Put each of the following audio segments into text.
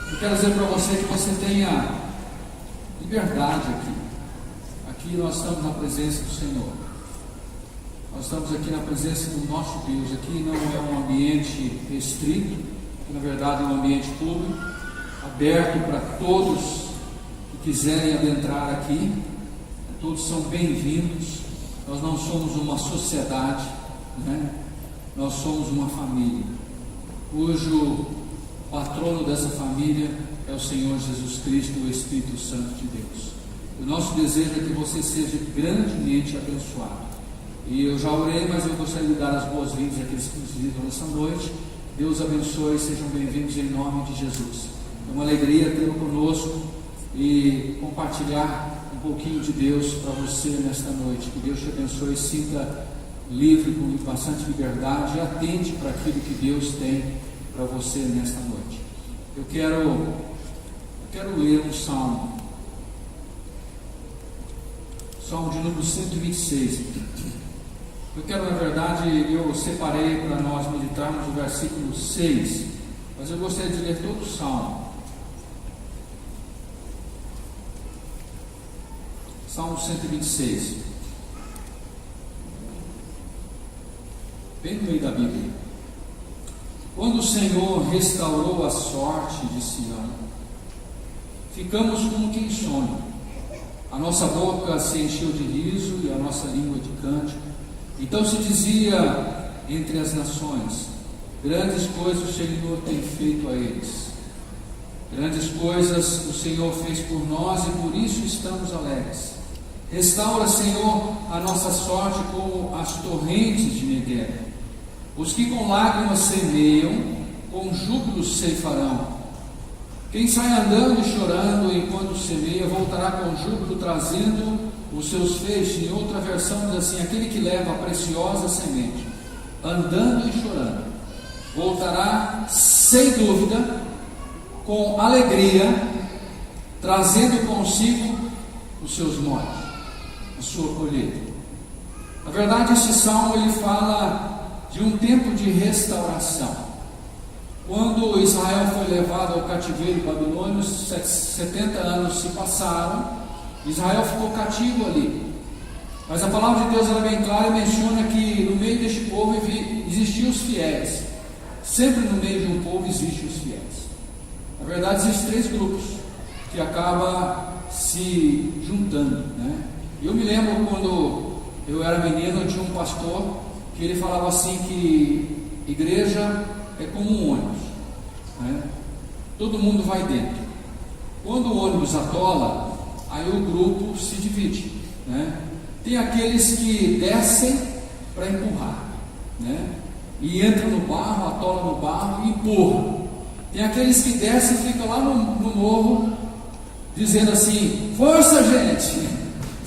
Eu quero dizer para você que você tenha liberdade aqui. Aqui nós estamos na presença do Senhor. Nós estamos aqui na presença do nosso Deus. Aqui não é um ambiente restrito, que na verdade é um ambiente público, aberto para todos que quiserem adentrar aqui. Todos são bem-vindos. Nós não somos uma sociedade, né? Nós somos uma família, cujo patrono dessa família é o Senhor Jesus Cristo, o Espírito Santo de Deus. O nosso desejo é que você seja grandemente abençoado. E eu já orei, mas eu gostaria de dar as boas-vindas àqueles que nos visitam nessa noite. Deus abençoe, sejam bem-vindos em nome de Jesus. É uma alegria tê-lo conosco e compartilhar um pouquinho de Deus para você nesta noite. Que Deus te abençoe, sinta livre, com bastante liberdade, e atente para aquilo que Deus tem para você nesta noite. Eu quero ler um salmo de número 126. Eu quero, na verdade, eu separei para nós meditarmos o versículo 6, mas eu gostaria de ler todo o salmo. Salmo 126, bem no meio da Bíblia. Quando o Senhor restaurou a sorte de Sião, ficamos como quem sonha. A nossa boca se encheu de riso e a nossa língua de cântico. Então se dizia entre as nações: grandes coisas o Senhor tem feito a eles. Grandes coisas o Senhor fez por nós e por isso estamos alegres. Restaura, Senhor, a nossa sorte como as torrentes de Negueb. Os que com lágrimas semeiam, com júbilo ceifarão. Quem sai andando e chorando enquanto semeia, voltará com júbilo trazendo os seus feixes. Em outra versão diz assim: aquele que leva a preciosa semente, andando e chorando, voltará sem dúvida, com alegria, trazendo consigo os seus molhos, a sua colheita. Na verdade, esse salmo ele fala de um tempo de restauração. Quando Israel foi levado ao cativeiro babilônio, 70 anos se passaram, Israel ficou cativo ali. Mas a palavra de Deus é bem clara e menciona que no meio deste povo existiam os fiéis. Sempre no meio de um povo existem os fiéis. Na verdade, existem três grupos que acabam se juntando, né? Eu me lembro quando eu era menino, eu tinha um pastor que ele falava assim que igreja é como um ônibus, né? Todo mundo vai dentro. Quando o ônibus atola, aí o grupo se divide, né? Tem aqueles que descem para empurrar, né? E entram no barro, atola no barro e empurram. Tem aqueles que descem e ficam lá no morro dizendo assim: força, gente,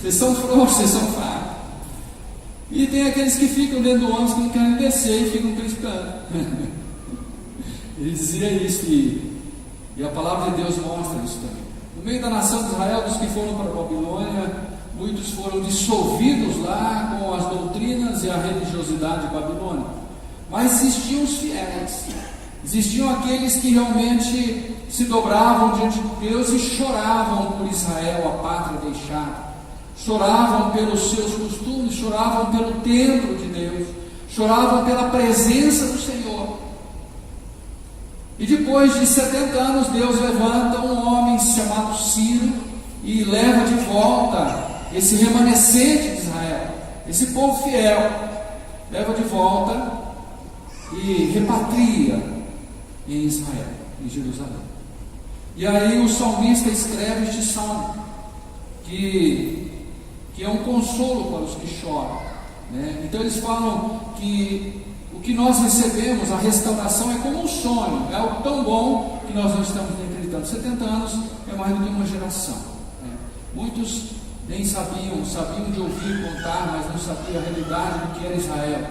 vocês são frouxos, vocês são fracos. E tem aqueles que ficam dentro do ônibus que não querem descer e ficam criticando. Ele dizia isso, e a palavra de Deus mostra isso também. No meio da nação de Israel, dos que foram para a Babilônia, muitos foram dissolvidos lá com as doutrinas e a religiosidade babilônica. Mas existiam os fiéis, existiam aqueles que realmente se dobravam diante de Deus e choravam por Israel, a pátria deixada. Choravam pelos seus costumes, choravam pelo templo de Deus, choravam pela presença do Senhor. E depois de 70 anos, Deus levanta um homem chamado Ciro e leva de volta esse remanescente de Israel, esse povo fiel, leva de volta e repatria em Israel, em Jerusalém. E aí o salmista escreve este salmo, que é um consolo para os que choram, né? Então eles falam que o que nós recebemos, a restauração, é como um sonho, é algo tão bom que nós não estamos nem acreditando. 70 anos é mais do que uma geração, né? Muitos nem sabiam de ouvir contar, mas não sabiam a realidade do que era Israel.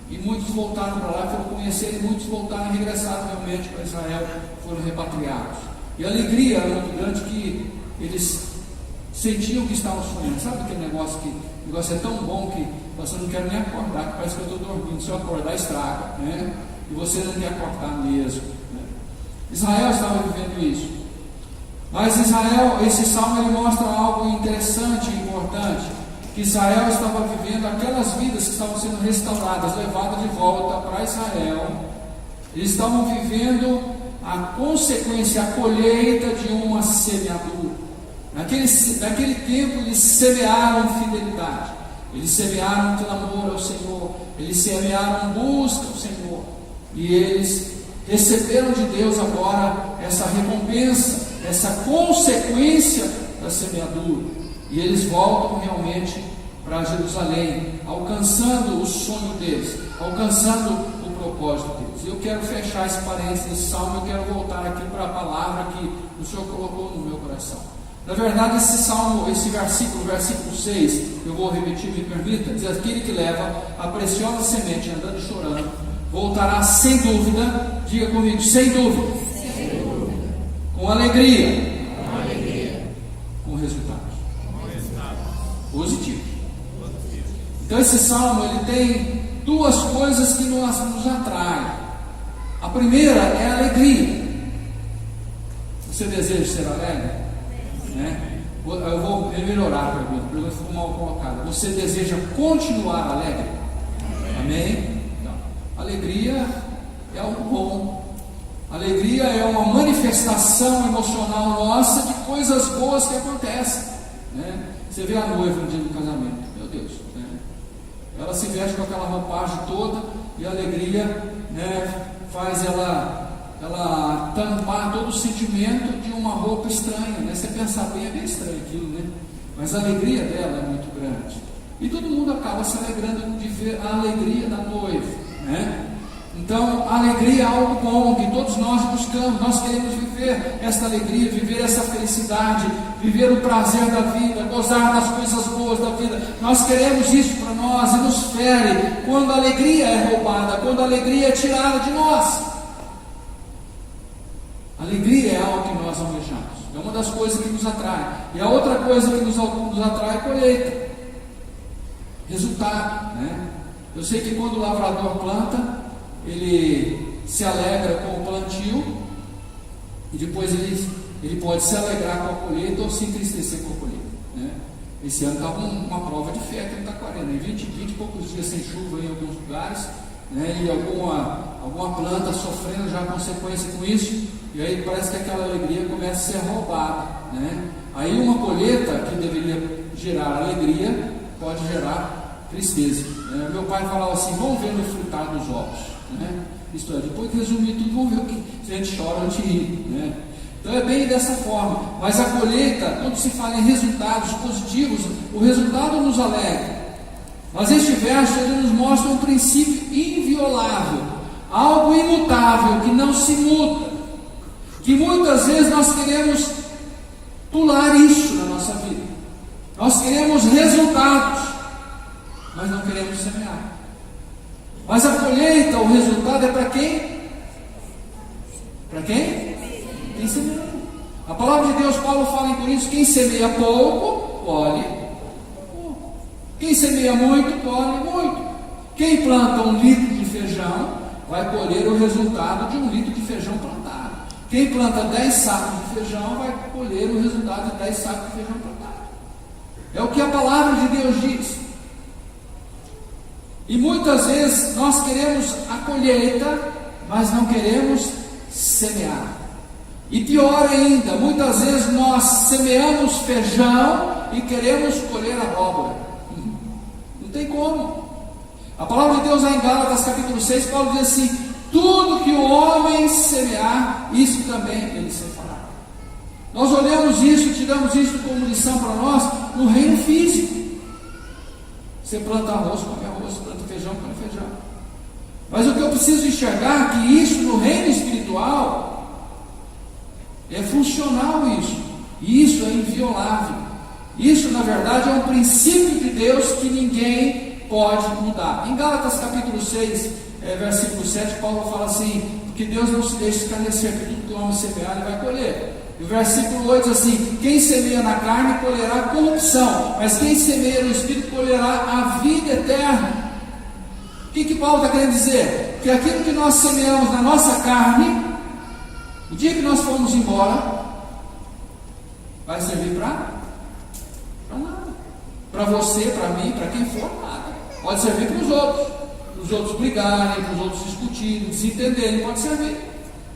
E muitos voltaram para lá, foram conhecer, e muitos voltaram e regressaram realmente para Israel, foram repatriados. E a alegria era muito grande que eles sentiam que estavam sonhando. Sabe aquele negócio que o negócio é tão bom que você não quer nem acordar, que parece que eu estou dormindo. Se eu acordar, estraga, né? E você não quer acordar mesmo, né? Israel estava vivendo isso. Mas Israel, esse salmo ele mostra algo interessante e importante, que Israel estava vivendo aquelas vidas que estavam sendo restauradas, levadas de volta para Israel. Eles estavam vivendo a consequência, a colheita de uma semeadura. Naquele tempo eles semearam fidelidade, eles semearam clamor ao Senhor, eles semearam busca ao Senhor, e eles receberam de Deus agora essa recompensa, essa consequência da semeadura, e eles voltam realmente para Jerusalém, alcançando o sonho deles, alcançando o propósito deles. Eu quero fechar esse parênteses desse salmo, eu quero voltar aqui para a palavra que o Senhor colocou no meu coração. Na verdade, esse salmo, esse versículo 6, eu vou repetir, me permita, diz: aquele que leva a preciosa semente andando e chorando, voltará sem dúvida, diga comigo, sem dúvida, com alegria, com resultados positivos. Então esse salmo, ele tem duas coisas que nos atraem. A primeira é a alegria. Você deseja ser alegre? Eu vou melhorar a pergunta ficou mal colocada. Você deseja continuar alegre? Amém? Então, alegria é algo bom. Alegria é uma manifestação emocional nossa de coisas boas que acontecem, Você vê a noiva no dia do casamento, meu Deus, ela se veste com aquela roupagem toda, e a alegria faz ela tampar todo o sentimento de uma roupa estranha, Você pensar bem, é bem estranho aquilo, Mas a alegria dela é muito grande, e todo mundo acaba se alegrando de ver a alegria da noiva, Então, a alegria é algo bom que todos nós buscamos. Nós queremos viver essa alegria, viver essa felicidade, viver o prazer da vida, gozar das coisas boas da vida. Nós queremos isso para nós, e nos fere quando a alegria é roubada, quando a alegria é tirada de nós. Alegria é algo que nós almejamos, é uma das coisas que nos atrai. E a outra coisa que nos atrai é colheita, resultado, Eu sei que quando o lavrador planta, ele se alegra com o plantio, e depois ele pode se alegrar com a colheita ou se entristecer com a colheita, Esse ano estava uma prova de fé aqui no Taquarena, 20 e poucos dias sem chuva em alguns lugares, e alguma planta sofrendo já a consequência com isso, e aí parece que aquela alegria começa a ser roubada, Aí uma colheita que deveria gerar alegria pode gerar tristeza. Meu pai falava assim: vamos ver no fritar dos ovos, Isto é, depois de resumir tudo, vamos ver o que se a gente chora ou a gente ri, Então é bem dessa forma. Mas a colheita, quando se fala em resultados positivos, o resultado nos alegra. Mas este verso ele nos mostra um princípio inviolável, algo imutável, que não se muda, que muitas vezes nós queremos pular isso na nossa vida. Nós queremos resultados, mas não queremos semear. Mas a colheita, o resultado é para quem? Para quem? Quem semeia. A palavra de Deus, Paulo fala em Coríntios: quem semeia pouco, colhe pouco. Quem semeia muito, colhe muito. Quem planta 1 litro de feijão, vai colher o resultado de 1 litro de feijão plantado. Quem planta 10 sacos de feijão, vai colher o resultado de 10 sacos de feijão plantado. É o que a palavra de Deus diz. E muitas vezes nós queremos a colheita, mas não queremos semear. E pior ainda, muitas vezes nós semeamos feijão e queremos colher abóbora. Não tem como. A palavra de Deus lá em Gálatas capítulo 6, Paulo diz assim: tudo que o homem semear, isso também ele se fará. Nós olhamos isso, tiramos isso como lição para nós no reino físico. Você planta arroz, come arroz, planta feijão, come feijão. Mas o que eu preciso enxergar é que isso no reino espiritual é funcional isso. E isso é inviolável. Isso na verdade é um princípio de Deus que ninguém pode mudar. Em Gálatas capítulo 6, versículo 7, Paulo fala assim: porque Deus não se deixa escarnecer, que tudo que o homem semear ele vai colher. E o versículo 8 diz assim: quem semeia na carne colherá corrupção, mas quem semeia no Espírito colherá a vida eterna. O que Paulo está querendo dizer? Que aquilo que nós semeamos na nossa carne O dia que nós formos embora, vai servir para nada. Para você, para mim, para quem for, nada. Pode servir para os outros brigarem, para os outros discutirem, desentenderem, pode servir.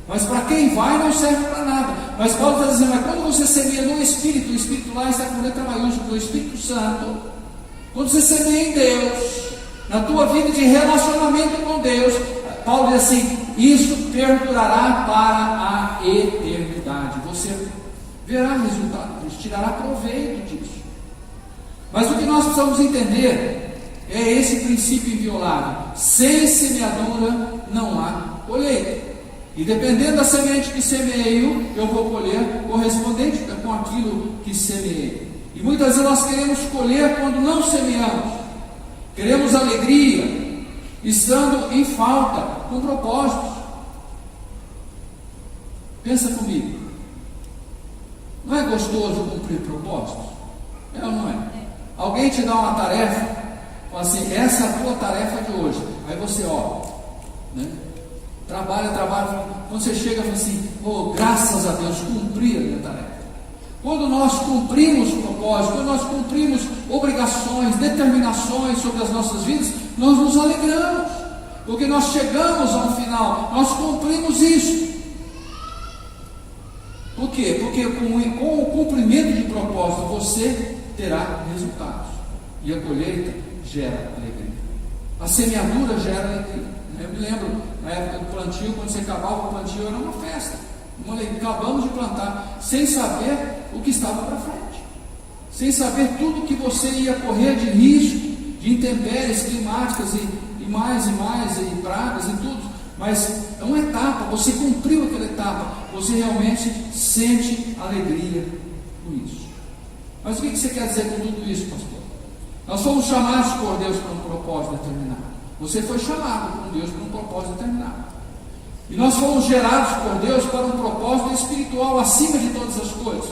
Mas para quem vai, não serve para nada. Mas Paulo está dizendo, mas quando você semeia no Espírito, o Espírito lá está com letra maiúscula, o Espírito Santo, quando você semeia em Deus, na tua vida de relacionamento com Deus, Paulo diz assim, isso perdurará para a eternidade. Você verá resultado disso, tirará proveito disso. Mas o que nós precisamos entender é esse princípio inviolável: sem semeadura não há colheita. E dependendo da semente que semeio, eu vou colher correspondente com aquilo que semeei. E muitas vezes nós queremos colher quando não semeamos. Queremos alegria, estando em falta, com propósitos. Pensa comigo. Não é gostoso cumprir propósitos? É ou não é? Alguém te dá uma tarefa, fala assim, essa é a tua tarefa de hoje. Aí você, né? Trabalha. Quando você chega, fala assim, graças a Deus, cumpri a minha tarefa. Quando nós cumprimos propósitos, quando nós cumprimos obrigações, determinações sobre as nossas vidas, nós nos alegramos, porque nós chegamos ao final, nós cumprimos isso. Por quê? Porque com o cumprimento de propósito, você terá resultados. E a colheita gera alegria. A semeadura gera alegria. Eu me lembro, na época do plantio, quando você acabava o plantio, era uma festa. Acabamos de plantar, sem saber o que estava para frente. Sem saber tudo que você ia correr de risco, de intempéries climáticas e mais, e pragas e tudo. Mas é uma etapa, você cumpriu aquela etapa, você realmente sente alegria com isso. Mas o que você quer dizer com tudo isso, pastor? Nós fomos chamados por Deus para um propósito determinado. Você foi chamado por Deus para um propósito determinado. E nós fomos gerados por Deus para um propósito espiritual acima de todas as coisas.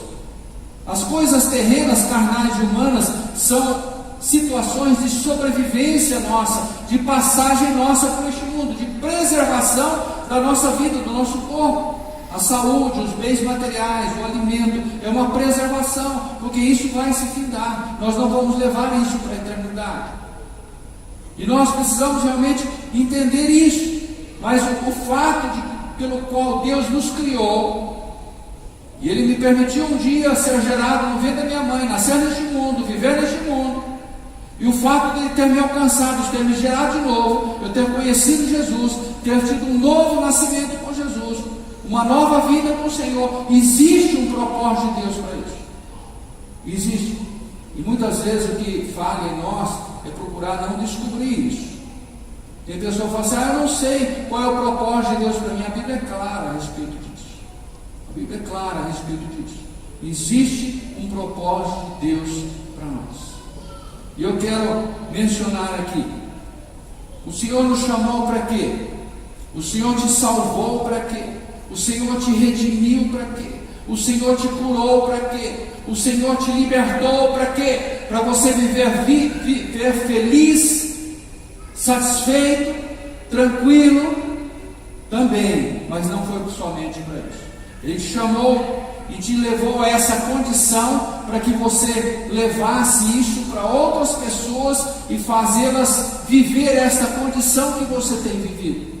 As coisas terrenas, carnais e humanas são situações de sobrevivência nossa, de passagem nossa por este mundo, de preservação da nossa vida, do nosso corpo. A saúde, os bens materiais, o alimento, é uma preservação, porque isso vai se findar. Nós não vamos levar isso para a eternidade. E nós precisamos realmente entender isso. Mas o fato pelo qual Deus nos criou, e Ele me permitiu um dia ser gerado no ventre da minha mãe, nascer neste mundo, viver neste mundo, e o fato de Ele ter me alcançado, de ter me gerado de novo, eu ter conhecido Jesus, ter tido um novo nascimento com Jesus, uma nova vida com o Senhor, existe um propósito de Deus para isso. Existe. E muitas vezes o que falha em nós é procurar não descobrir isso. Tem pessoa que fala assim, eu não sei qual é o propósito de Deus para mim. A Bíblia é clara a respeito disso. A Bíblia é clara a respeito disso. Existe um propósito de Deus para nós. E eu quero mencionar aqui, o Senhor nos chamou para quê? O Senhor te salvou para quê? O Senhor te redimiu para quê? O Senhor te curou para quê? O Senhor te libertou para quê? Para você viver feliz, satisfeito, tranquilo também, mas não foi somente para isso. Ele te chamou e te levou a essa condição para que você levasse isso para outras pessoas e fazê-las viver esta condição que você tem vivido.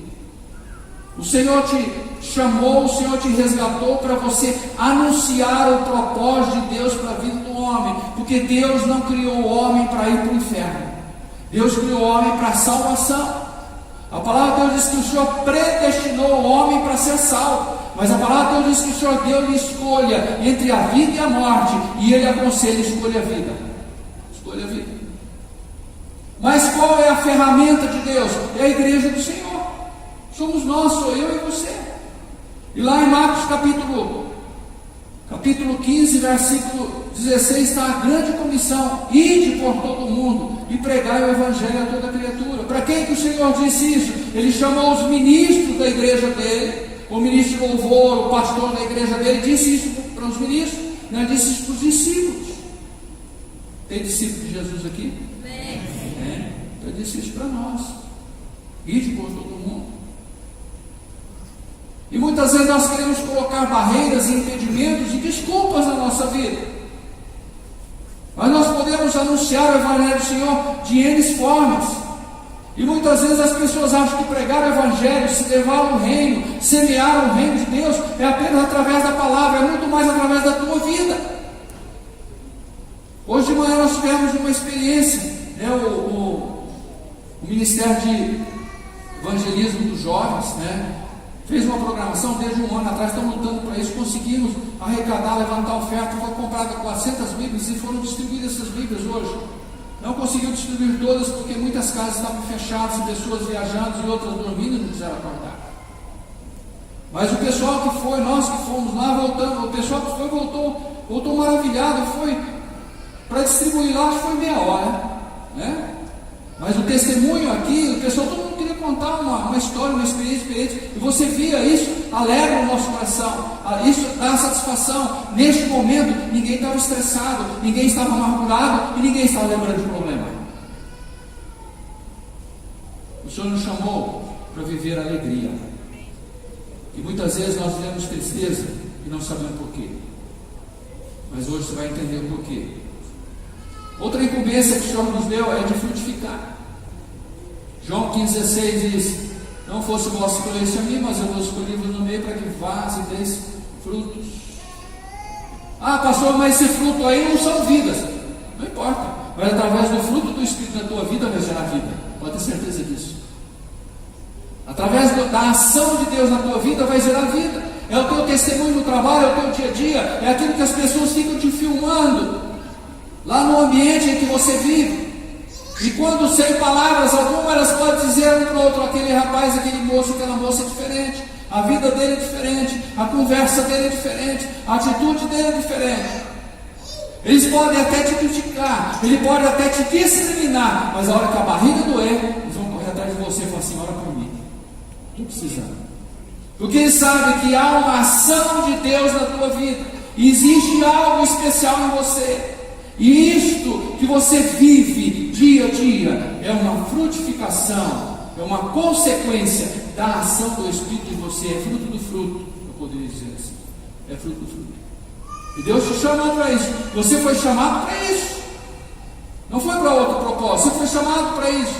O Senhor te chamou, o Senhor te resgatou para você anunciar o propósito de Deus para a vida do homem, porque Deus não criou o homem para ir para o inferno. Deus criou o homem para a salvação. A palavra de Deus diz que o Senhor predestinou o homem para ser salvo. Mas a palavra de Deus diz que o Senhor deu-lhe escolha entre a vida e a morte. E Ele aconselha, escolha a vida. Escolha a vida. Mas qual é a ferramenta de Deus? É a igreja do Senhor. Somos nós, sou eu e você. E lá em Marcos capítulo 15, versículo 16, está a grande comissão: ide por todo o mundo e pregai o evangelho a toda criatura. Para quem que o Senhor disse isso? Ele chamou os ministros da igreja dele, o ministro de louvor, o pastor da igreja dele, disse isso para os ministros, não disse isso para os discípulos. Tem discípulo de Jesus aqui? Eu disse isso para nós: ide por todo o mundo. E muitas vezes nós queremos colocar barreiras, impedimentos e desculpas na nossa vida. Mas nós podemos anunciar o Evangelho do Senhor de N formas. E muitas vezes as pessoas acham que pregar o Evangelho, se levar o reino, semear o reino de Deus, é apenas através da palavra, é muito mais através da tua vida. Hoje de manhã nós tivemos uma experiência, né, o Ministério de Evangelismo dos Jovens, né, fez uma programação desde um ano atrás, estão lutando para isso, conseguimos arrecadar, levantar oferta, foi comprada 400 Bíblias e foram distribuídas essas Bíblias hoje. Não conseguiu distribuir todas porque muitas casas estavam fechadas, pessoas viajando e outras dormindo e não quiseram acordar. Mas o pessoal que foi, nós que fomos lá, voltamos, o pessoal que foi voltou maravilhado, foi para distribuir lá, acho que foi meia hora, né? Mas o testemunho aqui, o pessoal, todo mundo queria contar uma história, uma experiência diferente, e você via isso, alegra o nosso coração, isso dá satisfação. Neste momento, ninguém estava estressado, ninguém estava amargurado e ninguém estava lembrando de problema. O Senhor nos chamou para viver alegria, e muitas vezes nós vivemos tristeza e não sabemos porquê, mas hoje você vai entender o porquê. Outra incumbência que o Senhor nos deu é de frutificar. João 15,16 diz: não fosse vós que escolhesse a mim, mas eu vos escolhi-vos no meio para que vás e deis frutos. Ah, pastor, mas esse fruto aí não são vidas. Não importa, mas através do fruto do Espírito na tua vida vai gerar vida, pode ter certeza disso. Através da ação de Deus na tua vida vai gerar vida. É o teu testemunho no trabalho, é o teu dia a dia, é aquilo que as pessoas ficam te filmando lá no ambiente em que você vive. E quando sem palavras algumas, elas podem dizer um para o outro: aquele rapaz, aquele moço, aquela moça é diferente, a vida dele é diferente, a conversa dele é diferente, a atitude dele é diferente. Eles podem até te criticar, ele pode até te discriminar, mas a hora que a barriga doer, eles vão correr atrás de você e falar assim: ora por mim, estou precisando. Porque eles sabem que há uma ação de Deus na tua vida, e existe algo especial em você. E isto que você vive dia a dia é uma frutificação, é uma consequência da ação do Espírito em você, é fruto do fruto, eu poderia dizer assim, é fruto do fruto. E Deus te chamou para isso, você foi chamado para isso, não foi para outro propósito, você foi chamado para isso.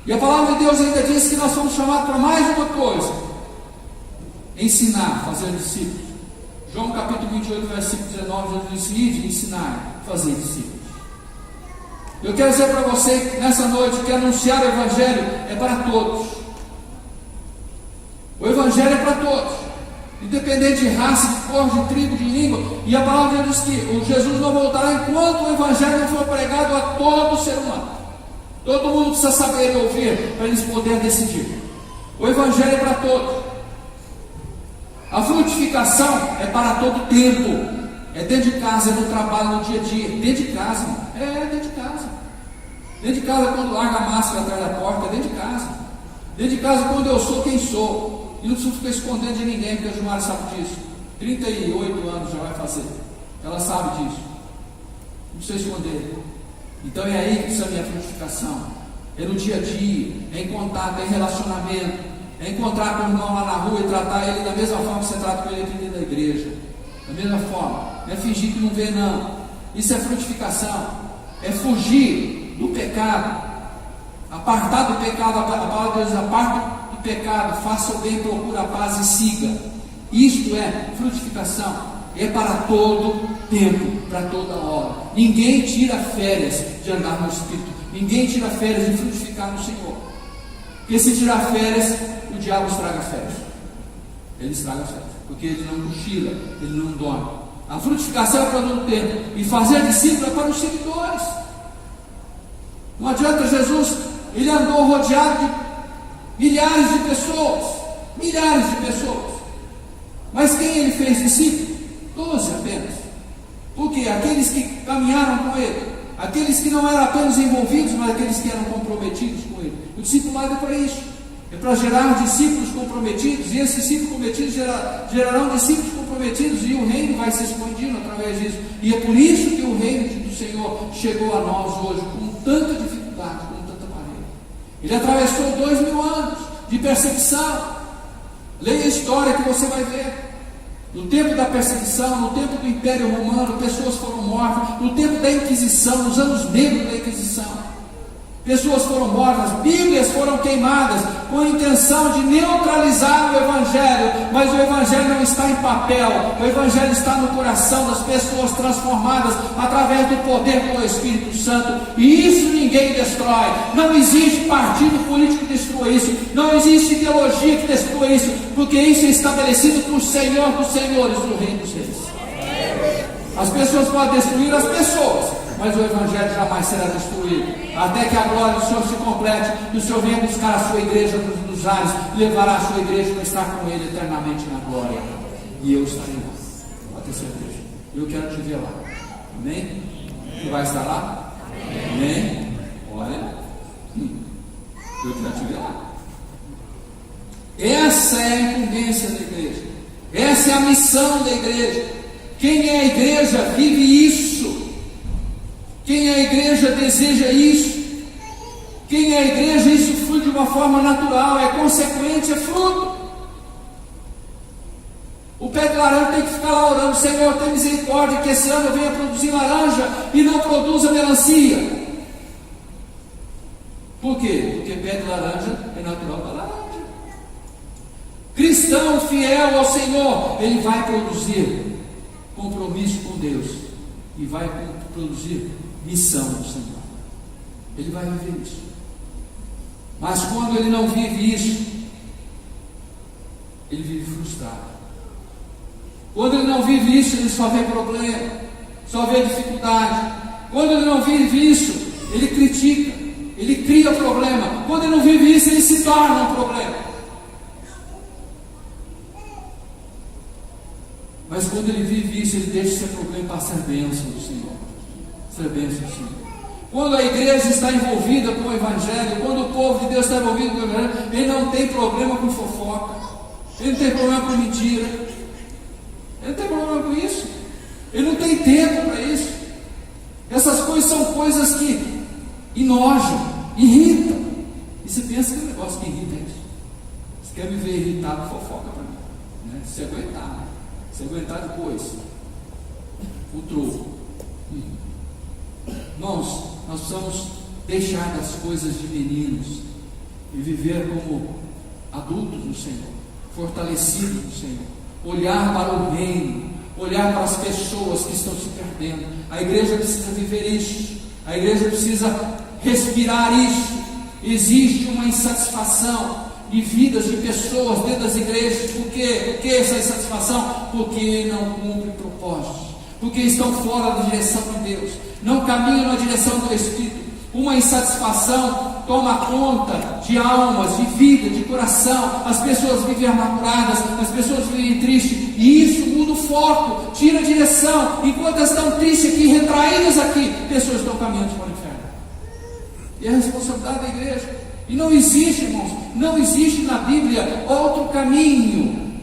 E a palavra de Deus ainda diz que nós fomos chamados para mais uma coisa: ensinar, fazer discípulos. João capítulo 28, versículo 19, diz: ide, ensinar, fazer discípulos. Eu quero dizer para você nessa noite que anunciar o Evangelho é para todos. O Evangelho é para todos, independente de raça, de cor, de tribo, de língua. E a palavra diz que o Jesus não voltará enquanto o Evangelho não for pregado a todo ser humano. Todo mundo precisa saber e ouvir para eles poderem decidir. O Evangelho é para todos. A frutificação é para todo tempo. É dentro de casa, é no trabalho, no dia a dia. Dentro de casa, dentro de casa. Dentro de casa, quando larga a máscara atrás da porta, é dentro de casa. Dentro de casa, quando eu sou quem sou. E não preciso ficar escondendo de ninguém, porque a Gilmar sabe disso. 38 anos já vai fazer. Ela sabe disso. Não precisa esconder. Então é aí que precisa a minha frutificação. É no dia a dia, é em contato, é em relacionamento. É encontrar com o irmão lá na rua e tratar ele da mesma forma que você trata com ele aqui dentro da igreja. Da mesma forma. Não é fingir que não vê, não. Isso é frutificação. É fugir do pecado. Apartar do pecado. A palavra de Deus: aparta do pecado, faça o bem, procura a paz e siga. Isto é frutificação. É para todo tempo, para toda hora. Ninguém tira férias de andar no Espírito. Ninguém tira férias de frutificar no Senhor. Porque se tirar férias, o diabo estraga as férias. Ele estraga as férias, porque ele não cochila, ele não dorme. A frutificação é para todo tempo, e fazer discípulo é para os seguidores. Não adianta. Jesus, ele andou rodeado de milhares de pessoas, mas quem ele fez discípulo? 12 apenas. Porque aqueles que caminharam com ele, aqueles que não eram apenas envolvidos, mas aqueles que eram comprometidos com ele. O discipulado é para isso, é para gerar discípulos comprometidos, e esses discípulos comprometidos gerarão discípulos comprometidos, e o reino vai se expandindo através disso. E é por isso que o reino do Senhor chegou a nós hoje com tanta dificuldade, com tanta barreira. Ele atravessou 2000 anos de perseguição, Leia a história que você vai ver. No tempo da perseguição, no tempo do Império Romano, pessoas foram mortas. No tempo da Inquisição, nos anos negros da Inquisição, pessoas foram mortas, Bíblias foram queimadas, com a intenção de neutralizar o Evangelho, mas o Evangelho não está em papel, o Evangelho está no coração das pessoas transformadas, através do poder do Espírito Santo, e isso ninguém destrói. Não existe partido político que destrua isso, não existe ideologia que destrua isso, porque isso é estabelecido por Senhor dos Senhores, do Rei dos Reis. As pessoas podem destruir as pessoas, mas o Evangelho jamais será destruído, até que a glória do Senhor se complete, e o Senhor venha buscar a sua igreja dos ares, e levará a sua igreja para estar com Ele eternamente na glória, e eu estarei lá, pode ter certeza, eu quero te ver lá, amém? Tu vai estar lá? Amém? Olha, eu quero te ver lá. Essa é a incumbência da igreja, essa é a missão da igreja. Quem é a igreja vive isso. Quem é a igreja deseja isso. Quem é a igreja, isso flui de uma forma natural, é consequente, é fruto. O pé de laranja tem que ficar lá orando: Senhor, tem misericórdia, que esse ano eu venha produzir laranja e não produza melancia. Por quê? Porque pé de laranja é natural da laranja. Cristão fiel ao Senhor, ele vai produzir compromisso com Deus e vai produzir missão do Senhor. Ele vai viver isso. Mas quando ele não vive isso, ele vive frustrado. Quando ele não vive isso, ele só vê problema, só vê dificuldade. Quando ele não vive isso, ele critica, ele cria problema. Quando ele não vive isso, ele se torna um problema. Mas quando ele vive isso, ele deixa ser problema para ser bênção do Senhor. Ser bênção do Senhor. Quando a igreja está envolvida com o Evangelho, quando o povo de Deus está envolvido com o Evangelho, ele não tem problema com fofoca, ele não tem problema com mentira, ele não tem problema com isso, ele não tem tempo para isso. Essas coisas são coisas que enojam, irritam. E você pensa que é um negócio que irrita isso. Você quer me ver irritado, fofoca para mim, né? Se aguentar, né? Se aguentar depois, o troco. Irmãos, nós precisamos deixar das coisas de meninos e viver como adultos no Senhor, fortalecidos no Senhor, olhar para o reino, olhar para as pessoas que estão se perdendo. A igreja precisa viver isso, a igreja precisa respirar isso. Existe uma insatisfação de vidas de pessoas dentro das igrejas. Por quê? Por que essa insatisfação? Porque não cumprem propósitos, porque estão fora da direção de Deus, não caminham na direção do Espírito. Uma insatisfação toma conta de almas, de vida, de coração. As pessoas vivem amarguradas, as pessoas vivem tristes, e isso muda o foco, tira a direção. Enquanto elas estão tristes aqui, retraídas aqui, pessoas estão caminhando para o inferno. E a responsabilidade da igreja. E não existe, irmãos, não existe na Bíblia outro caminho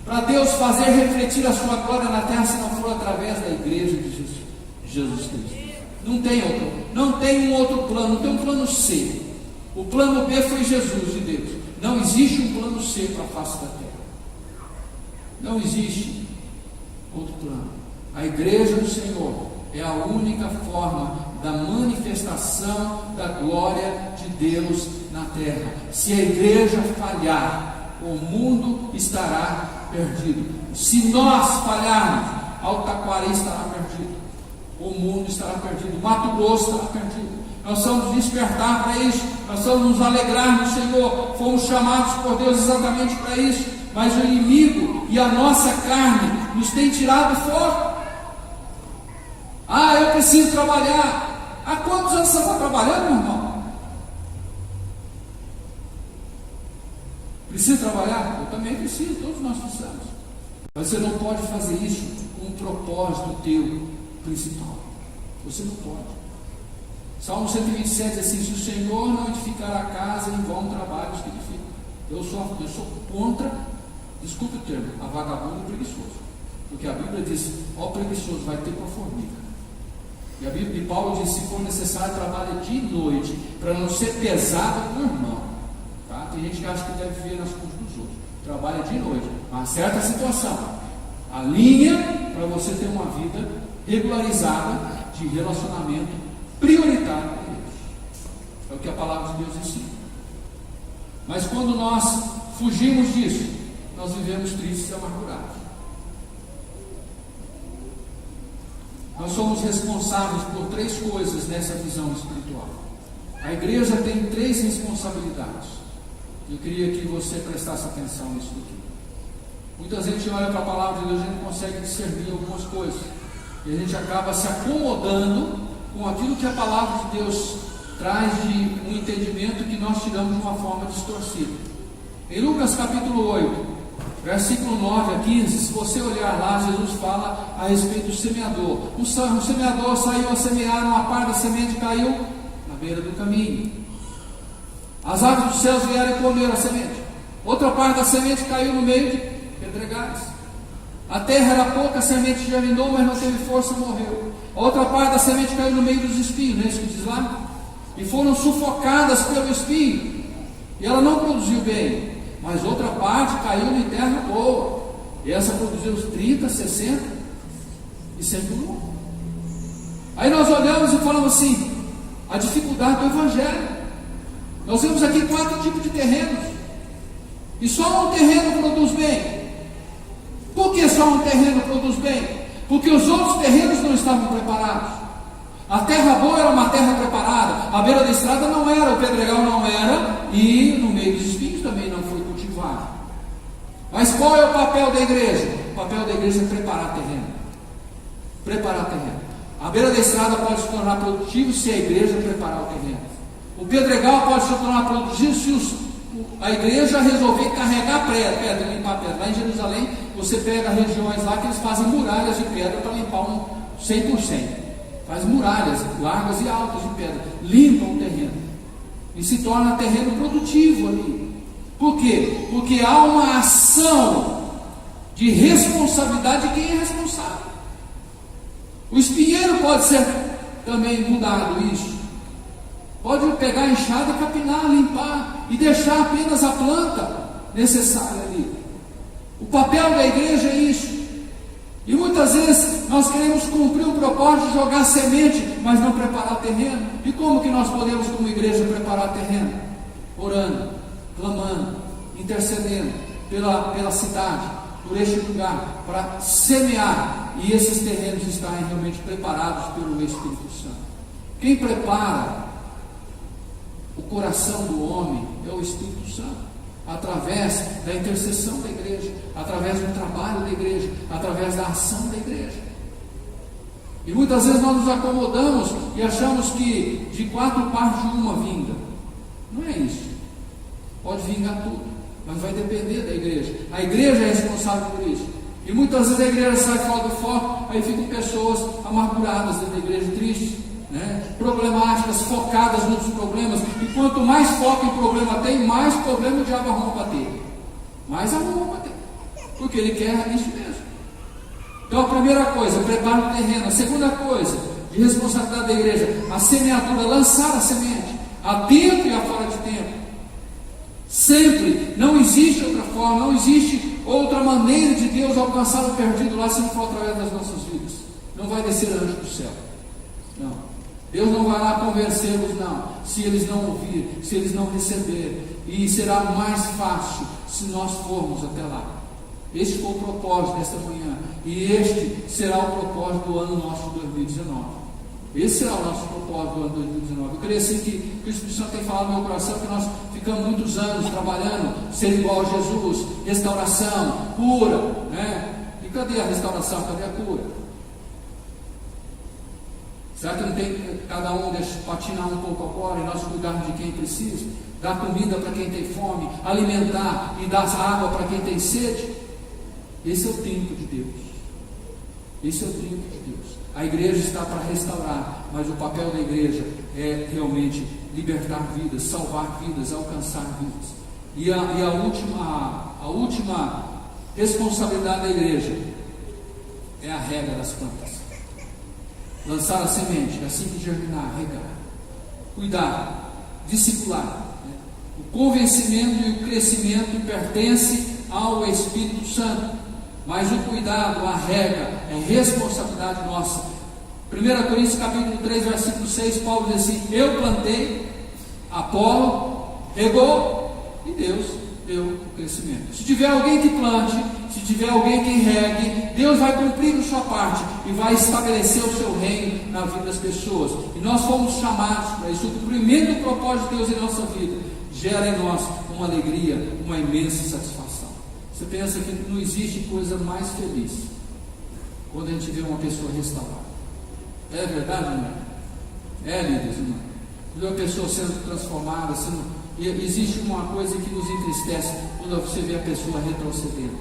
para Deus fazer refletir a sua glória na terra, se não for através da igreja de Jesus Cristo. Não tem outro, não tem um outro plano, não tem um plano C. O plano B foi Jesus de Deus. Não existe um plano C para a face da terra. Não existe outro plano. A igreja do Senhor é a única forma da manifestação da glória de Deus na terra. Se a igreja falhar, o mundo estará perdido. Se nós falharmos, Altaquari estará perdido, o mundo estará perdido, Mato Grosso estará perdido. Nós vamos despertar para isso, nós vamos nos alegrar no Senhor. Fomos chamados por Deus exatamente para isso, mas o inimigo e a nossa carne nos tem tirado fora. Eu preciso trabalhar. Há quantos anos você está trabalhando, meu irmão? Precisa trabalhar? Eu também preciso, todos nós precisamos. Mas você não pode fazer isso com um propósito teu principal. Você não pode. Salmo 127 diz assim: se o Senhor não edificar a casa, em vão trabalhos que edificam. Eu sou contra, desculpe o termo, a vagabundo e preguiçoso. Porque a Bíblia diz: ó preguiçoso, vai ter para formiga. E Paulo diz: se for necessário, trabalha dia e noite, para não ser pesado com o irmão. Tá? Tem gente que acha que deve viver nas costas dos outros. trabalha dia e noite, mas certa situação, alinha para você ter uma vida regularizada de relacionamento prioritário com Deus. É o que a palavra de Deus ensina. Mas quando nós fugimos disso, nós vivemos tristes e amargurados. Nós somos responsáveis por 3 coisas nessa visão espiritual. A igreja tem 3 responsabilidades. Eu queria que você prestasse atenção nisso aqui. Muita gente olha para a palavra de Deus e não consegue discernir algumas coisas. E a gente acaba se acomodando com aquilo que a palavra de Deus traz de um entendimento que nós tiramos de uma forma distorcida. Em Lucas capítulo 8, versículo 9 a 15, se você olhar lá, Jesus fala a respeito do semeador. O semeador saiu a semear, uma parte da semente caiu na beira do caminho. As aves dos céus vieram e comeram a semente. Outra parte da semente caiu no meio de pedregais. A terra era pouca, a semente germinou, mas não teve força, morreu. A outra parte da semente caiu no meio dos espinhos, não é isso que diz lá? E foram sufocadas pelo espinho, e ela não produziu bem. Mas outra parte caiu em terra boa, e essa produziu os 30, 60 e 100 por um. Aí nós olhamos e falamos assim, a dificuldade do Evangelho. Nós vemos aqui 4 tipos de terrenos, e só um terreno produz bem. Por que só um terreno produz bem? Porque os outros terrenos não estavam preparados. A terra boa era uma terra preparada, a beira da estrada não era, o pedregal não era, e no meio dos espinhos também não foi cultivado. Mas qual é o papel da igreja? O papel da igreja é preparar terreno. Preparar terreno. A beira da estrada pode se tornar produtivo se a igreja preparar o terreno. O pedregal pode se tornar produtivo se a igreja resolver carregar pedra, limpar pedra. Lá em Jerusalém, você pega regiões lá que eles fazem muralhas de pedra para limpar 100%. Faz muralhas largas e altas de pedra, limpam o terreno e se torna terreno produtivo ali. Por quê? Porque há uma ação de responsabilidade de quem é responsável. O espinheiro pode ser também mudado, isso. Pode pegar a enxada e capinar, limpar e deixar apenas a planta necessária ali. O papel da igreja é isso. E muitas vezes nós queremos cumprir o propósito de jogar semente, mas não preparar terreno. E como que nós podemos, como igreja, preparar terreno? Orando, clamando, intercedendo pela cidade, por este lugar, para semear e esses terrenos estarem realmente preparados pelo Espírito Santo. Quem prepara o coração do homem é o Espírito Santo, através da intercessão da igreja, através do trabalho da igreja, através da ação da igreja. E muitas vezes nós nos acomodamos e achamos que de 4 partes de uma vinga. Não é isso. Pode vingar tudo, mas vai depender da igreja. A igreja é responsável por isso. E muitas vezes a igreja sai fora do foco, aí ficam pessoas amarguradas dentro da igreja, tristes, problemáticas, focadas nos problemas. E quanto mais foco em problema tem, mais problema o diabo arruma para ter. Mais arruma para ter. Porque ele quer isso mesmo. Então a primeira coisa, prepara o terreno. A segunda coisa, de responsabilidade da igreja, a semeadura, lançar a semente, a tempo e a fora de tempo. Sempre, não existe outra forma, não existe outra maneira de Deus alcançar o perdido lá se não for através das nossas vidas. Não vai descer anjo do céu. Não. Deus não vai lá convencê-los, não, se eles não ouvirem, se eles não receberem. E será mais fácil se nós formos até lá. Este foi o propósito desta manhã. E este será o propósito do ano nosso de 2019. Esse será o nosso propósito do ano 2019. Eu creio assim que o Espírito Santo tem falado no meu coração que nós ficamos muitos anos trabalhando, ser igual a Jesus, restauração, cura, E cadê a restauração? Cadê a cura? Será que não tem cada um deixa patinar um pouco agora e nós cuidarmos de quem precisa? Dar comida para quem tem fome, alimentar e dar água para quem tem sede? Esse é o tempo de Deus. Esse é o tempo de Deus. A igreja está para restaurar, mas o papel da igreja é realmente libertar vidas, salvar vidas, alcançar vidas. E a última responsabilidade da igreja é a rega das plantas. Lançar a semente, assim que germinar, regar, cuidar, discipular. O convencimento e o crescimento pertence ao Espírito Santo. Mas o cuidado, a regra, é responsabilidade nossa. 1 Coríntios capítulo 3, versículo 6, Paulo diz assim: eu plantei, Apolo regou e Deus deu o crescimento. Se tiver alguém que plante, se tiver alguém que regue, Deus vai cumprir a sua parte e vai estabelecer o seu reino na vida das pessoas. E nós fomos chamados para isso. O cumprimento do propósito de Deus em nossa vida gera em nós uma alegria, uma imensa satisfação. Você pensa que não existe coisa mais feliz quando a gente vê uma pessoa restaurada. É verdade, não é? É, líderes, não é? Ver uma pessoa sendo transformada, e existe uma coisa que nos entristece quando você vê a pessoa retrocedendo,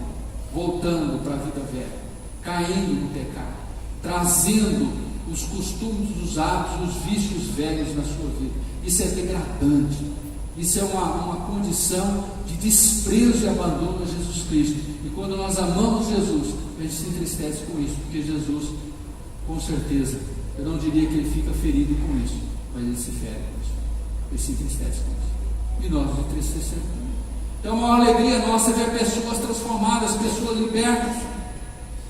voltando para a vida velha, caindo no pecado, trazendo os costumes, os hábitos, os vícios velhos na sua vida. Isso é degradante. Isso é uma condição de desprezo e abandono a Jesus Cristo. E quando nós amamos Jesus, a gente se entristece com isso, porque Jesus, com certeza, eu não diria que ele fica ferido com isso, mas ele se fere com isso, ele se entristece com isso. E nós nos entristecemos também. Então, uma alegria nossa é ver pessoas transformadas, pessoas libertas,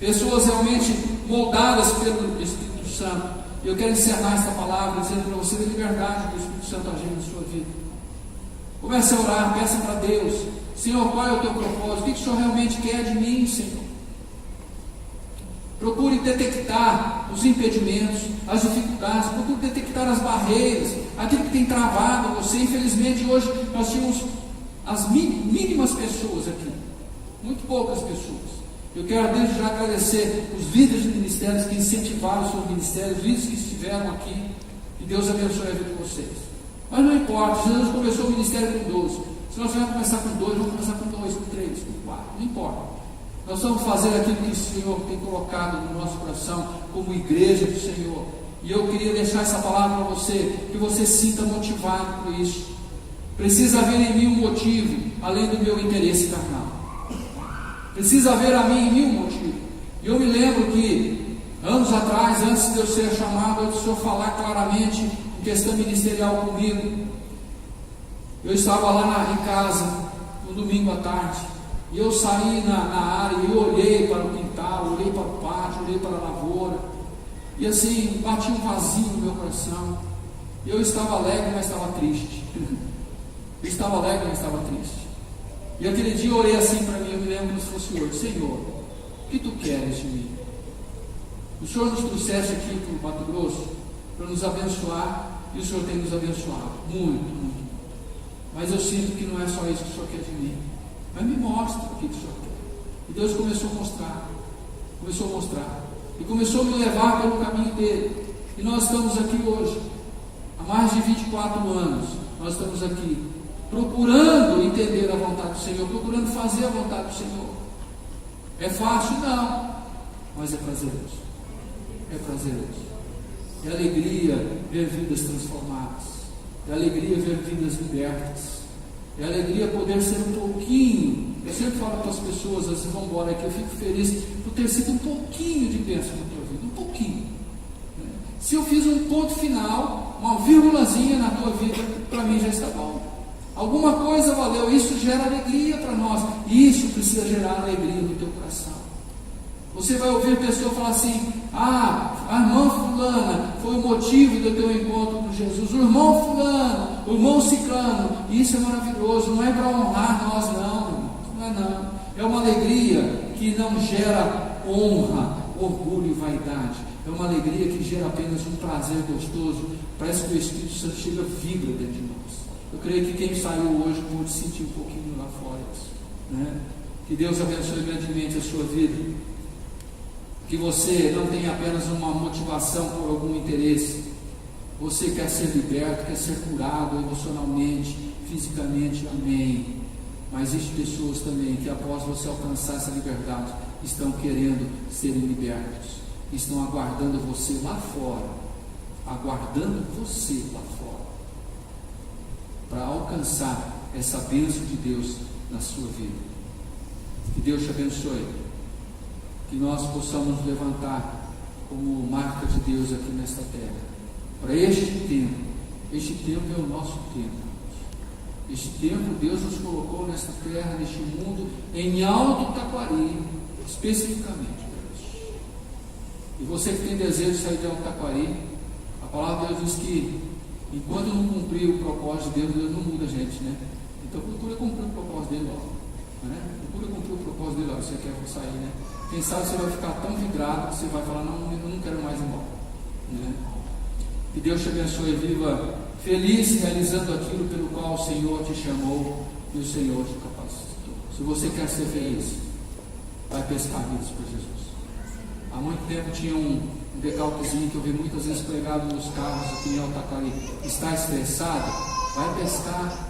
pessoas realmente moldadas pelo Espírito Santo. E eu quero encerrar esta palavra dizendo para você da liberdade do Espírito Santo agir na sua vida. Comece a orar, peça para Deus: Senhor, qual é o teu propósito? O que o Senhor realmente quer de mim, Senhor? Procure detectar os impedimentos, as dificuldades, procure detectar as barreiras, aquilo que tem travado você. Infelizmente, hoje nós tínhamos as mínimas pessoas aqui, muito poucas pessoas. Eu quero desde já agradecer os líderes de ministérios que incentivaram os seus ministérios, os líderes que estiveram aqui, que Deus abençoe a vida de vocês. Mas não importa, Jesus começou o ministério com 12. Se nós vamos começar com 2, vamos começar com 2, com 3, com 4, não importa. Nós vamos fazer aquilo que o Senhor tem colocado no nosso coração, como igreja do Senhor. E eu queria deixar essa palavra para você, que você se sinta motivado por isso. Precisa haver em mim um motivo, além do meu interesse carnal. Precisa haver em mim um motivo. E eu me lembro que, anos atrás, antes de eu ser chamado, antes do Senhor falar claramente em questão ministerial comigo, eu estava lá em casa, no domingo à tarde, e eu saí na área, e eu olhei para o quintal, olhei para o pátio, olhei para a lavoura, e assim, bati um vazio no meu coração. Eu estava alegre, mas estava triste. Eu estava alegre, mas estava triste. E aquele dia eu orei assim para mim, eu me lembro como se fosse hoje: Senhor, o que tu queres de mim? O Senhor nos trouxeste aqui para o Mato Grosso para nos abençoar, e o Senhor tem nos abençoado, muito, muito. Mas eu sinto que não é só isso que o Senhor quer de mim. Mas me mostra o que o Senhor quer. E Deus começou a mostrar, e começou a me levar pelo caminho dele. E nós estamos aqui hoje, há mais de 24 anos, nós estamos aqui, procurando entender a vontade do Senhor, procurando fazer a vontade do Senhor. É fácil? Não, mas é prazeroso. É prazeroso. É alegria ver vidas transformadas. É alegria ver vidas libertas. É alegria poder ser um pouquinho. Eu sempre falo para as pessoas, às vezes vão embora aqui, eu fico feliz por ter sido um pouquinho de bênção na tua vida. Um pouquinho. Se eu fiz um ponto final, uma vírgulazinha na tua vida, para mim já está bom. Alguma coisa valeu. Isso gera alegria para nós. E isso precisa gerar alegria no teu coração. Você vai ouvir pessoa falar assim: a irmã fulana foi o motivo do teu encontro com Jesus, o irmão fulano, o irmão ciclano. E isso é maravilhoso. Não é para honrar nós, não é não. É uma alegria que não gera honra, orgulho e vaidade. É uma alegria que gera apenas um prazer gostoso. Parece que o Espírito Santo chega, vibra dentro de nós. Eu creio que quem saiu hoje pode sentir um pouquinho lá fora isso, né? Que Deus abençoe grandemente a sua vida. Que você não tenha apenas uma motivação por algum interesse. Você quer ser liberto, quer ser curado emocionalmente, fisicamente, amém. Mas existem pessoas também que, após você alcançar essa liberdade, estão querendo serem libertos, estão aguardando você lá fora, para alcançar essa bênção de Deus na sua vida. Que Deus te abençoe. Que nós possamos nos levantar como marca de Deus aqui nesta terra, para este tempo. Este tempo é o nosso tempo. Este tempo Deus nos colocou nesta terra, neste mundo, em Alto Taquari, especificamente. E você que tem desejo de sair de Alto Taquari, a palavra de Deus diz que enquanto não cumprir o propósito de Deus, Deus não muda a gente, né? Então procura cumprir o propósito dele logo, né? Procura cumprir o propósito dele logo, você quer sair, né? Quem sabe você vai ficar tão vidrado que você vai falar, não, eu não quero mais ir embora, né? Que Deus te abençoe, viva feliz realizando aquilo pelo qual o Senhor te chamou e o Senhor te capacitou. Se você quer ser feliz, vai pescar vidas por Jesus. Há muito tempo tinha um decalquezinho que eu vi muitas vezes pregado nos carros aqui em Alto Taquari. Está estressado? Vai pescar.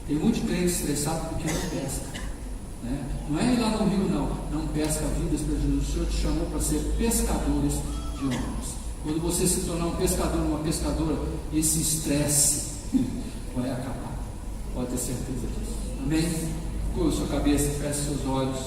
Tem muito crente estressado porque não pesca, né? Não é ir lá no rio, não pesca vidas para Jesus. O Senhor te chamou para ser pescadores de homens. Quando você se tornar um pescador, uma pescadora, esse estresse vai acabar, pode ter certeza disso. Amém? Curva sua cabeça, feche seus olhos.